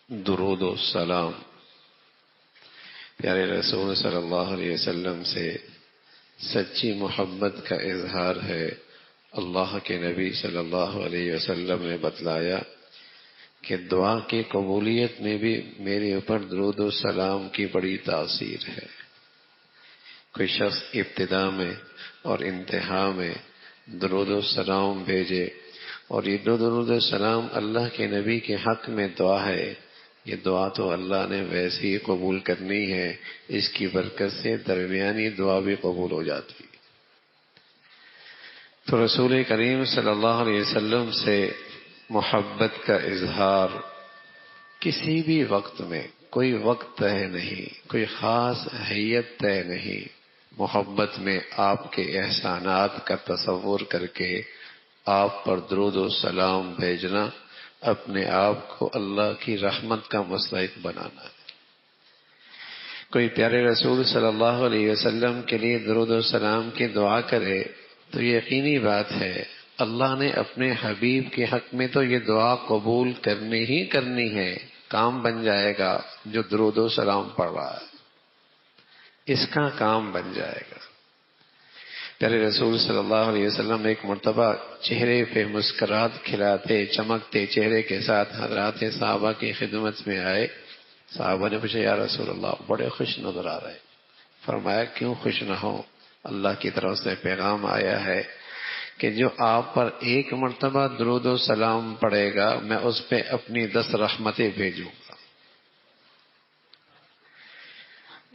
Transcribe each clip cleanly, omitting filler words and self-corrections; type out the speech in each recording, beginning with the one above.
درود و سلام پیارے رسول صلی اللہ علیہ وسلم سے سچی محبت کا اظہار ہے۔ اللہ کے نبی صلی اللہ علیہ وسلم نے بتلایا کہ دعا کی قبولیت میں بھی میرے اوپر درود و سلام کی بڑی تاثیر ہے۔ کوئی شخص ابتدا میں اور انتہا میں درود و سلام بھیجے، اور یہ درود و سلام اللہ کے نبی کے حق میں دعا ہے، یہ دعا تو اللہ نے ویسے ہی قبول کرنی ہے، اس کی برکت سے درمیانی دعا بھی قبول ہو جاتی ہے۔ تو رسول کریم صلی اللہ علیہ وسلم سے محبت کا اظہار کسی بھی وقت میں، کوئی وقت طے نہیں، کوئی خاص حیت طے نہیں، محبت میں آپ کے احسانات کا تصور کر کے آپ پر درود و سلام بھیجنا اپنے آپ کو اللہ کی رحمت کا مستحق بنانا ہے۔ کوئی پیارے رسول صلی اللہ علیہ وسلم کے لیے درود و سلام کی دعا کرے تو یقینی بات ہے اللہ نے اپنے حبیب کے حق میں تو یہ دعا قبول کرنی ہی کرنی ہے، کام بن جائے گا۔ جو درود و سلام پڑھ رہا ہے اس کا کام بن جائے گا۔ پیارے رسول صلی اللہ علیہ وسلم ایک مرتبہ چہرے پہ مسکرات کھلاتے چمکتے چہرے کے ساتھ حضرات صحابہ کی خدمت میں آئے۔ صحابہ نے پوچھا یا رسول اللہ بڑے خوش نظر آ رہے۔ فرمایا کیوں خوش نہ ہو، اللہ کی طرف سے پیغام آیا ہے کہ جو آپ پر ایک مرتبہ درود و سلام پڑھے گا میں اس پہ اپنی 10 رحمتیں بھیجوں گا۔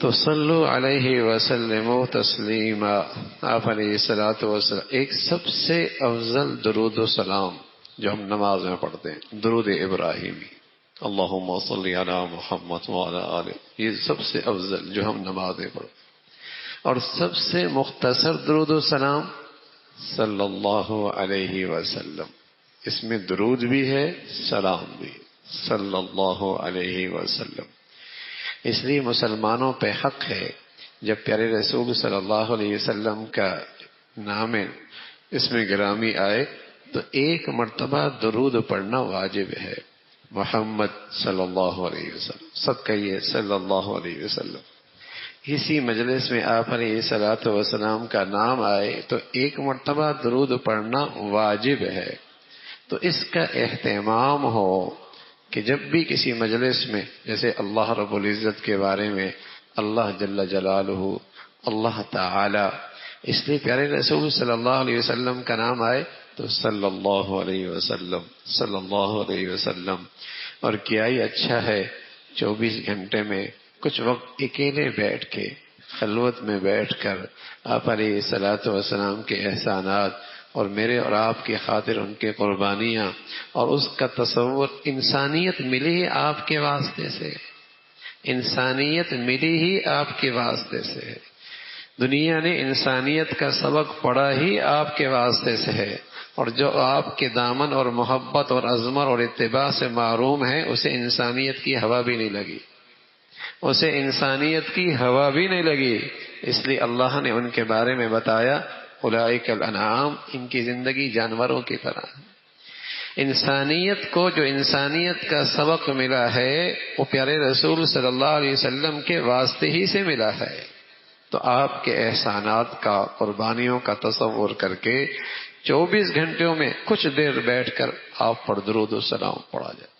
تو صلو علیہ وسلم تسلیما، آپ علیہ الصلوۃ والسلام ایک سب سے افضل درود و سلام جو ہم نماز میں پڑھتے ہیں، درود ابراہیمی، اللہم صلی علی محمد وعلی آلہ، یہ سب سے افضل جو ہم نماز میں پڑھتے ہیں۔ اور سب سے مختصر درود و سلام صلی اللہ علیہ وسلم، اس میں درود بھی ہے سلام بھی، صلی اللہ علیہ وسلم۔ اس لیے مسلمانوں پہ حق ہے جب پیارے رسول صلی اللہ علیہ وسلم کا نام اس میں گرامی آئے تو ایک مرتبہ درود پڑھنا واجب ہے۔ محمد صلی اللہ علیہ وسلم، سب کہیے صلی اللہ علیہ وسلم۔ اسی مجلس میں آپ علیہ الصلوۃ والسلام کا نام آئے تو ایک مرتبہ درود پڑھنا واجب ہے۔ تو اس کا اہتمام ہو کہ جب بھی کسی مجلس میں، جیسے اللہ رب العزت کے بارے میں، اللہ جل جلالہ، اللہ تعالی، اس لیے پیارے رسول صلی اللہ علیہ وسلم کا نام آئے تو صلی اللہ علیہ وسلم، صلی اللہ علیہ وسلم۔ اور کیا ہی اچھا ہے 24 گھنٹے میں کچھ وقت اکیلے بیٹھ کے، خلوت میں بیٹھ کر آپ علیہ الصلوۃ والسلام کے احسانات اور میرے اور آپ کی خاطر ان کے قربانیاں اور اس کا تصور، انسانیت ملی ہی آپ کے واسطے سے، انسانیت ملی ہی آپ کے واسطے سے، دنیا نے انسانیت کا سبق پڑھا ہی آپ کے واسطے سے ہے، اور جو آپ کے دامن اور محبت اور عظمت اور اتباع سے محروم ہے اسے انسانیت کی ہوا بھی نہیں لگی، اسے انسانیت کی ہوا بھی نہیں لگی۔ اس لیے اللہ نے ان کے بارے میں بتایا اولئک الانعام، ان کی زندگی جانوروں کی طرح۔ انسانیت کو جو انسانیت کا سبق ملا ہے وہ پیارے رسول صلی اللہ علیہ وسلم کے واسطے ہی سے ملا ہے۔ تو آپ کے احسانات کا، قربانیوں کا تصور کر کے 24 گھنٹوں میں کچھ دیر بیٹھ کر آپ پر درود و سلام پڑھا جائے۔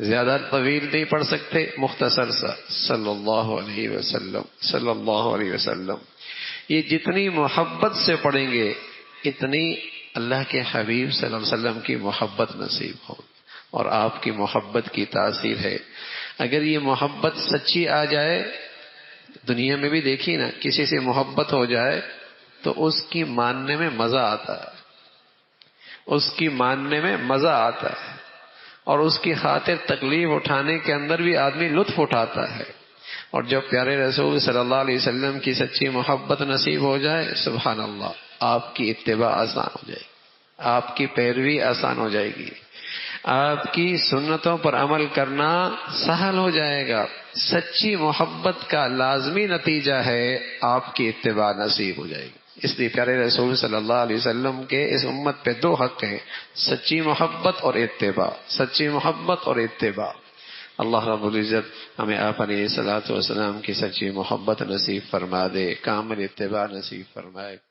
زیادہ طویل نہیں پڑھ سکتے، مختصر سا صلی اللہ علیہ وسلم، صلی اللہ علیہ وسلم۔ یہ جتنی محبت سے پڑھیں گے اتنی اللہ کے حبیب صلی اللہ علیہ وسلم کی محبت نصیب ہوگی، اور آپ کی محبت کی تاثیر ہے۔ اگر یہ محبت سچی آ جائے، دنیا میں بھی دیکھیے نا، کسی سے محبت ہو جائے تو اس کی ماننے میں مزہ آتا ہے، اس کی ماننے میں مزہ آتا ہے، اور اس کی خاطر تکلیف اٹھانے کے اندر بھی آدمی لطف اٹھاتا ہے۔ اور جب پیارے رسول صلی اللہ علیہ وسلم کی سچی محبت نصیب ہو جائے، سبحان اللہ، آپ کی اتباع آسان ہو جائے گی، آپ کی پیروی آسان ہو جائے گی، آپ کی سنتوں پر عمل کرنا سہل ہو جائے گا۔ سچی محبت کا لازمی نتیجہ ہے آپ کی اتباع نصیب ہو جائے گی۔ اس لیے پیارے رسول صلی اللہ علیہ وسلم کے اس امت پہ 2 حق ہیں، سچی محبت اور اتباع، سچی محبت اور اتباع۔ اللہ رب العزت ہمیں آپ علیہ الصلوۃ والسلام کی سچی محبت نصیب فرما دے، کامل اتباع نصیب فرمائے۔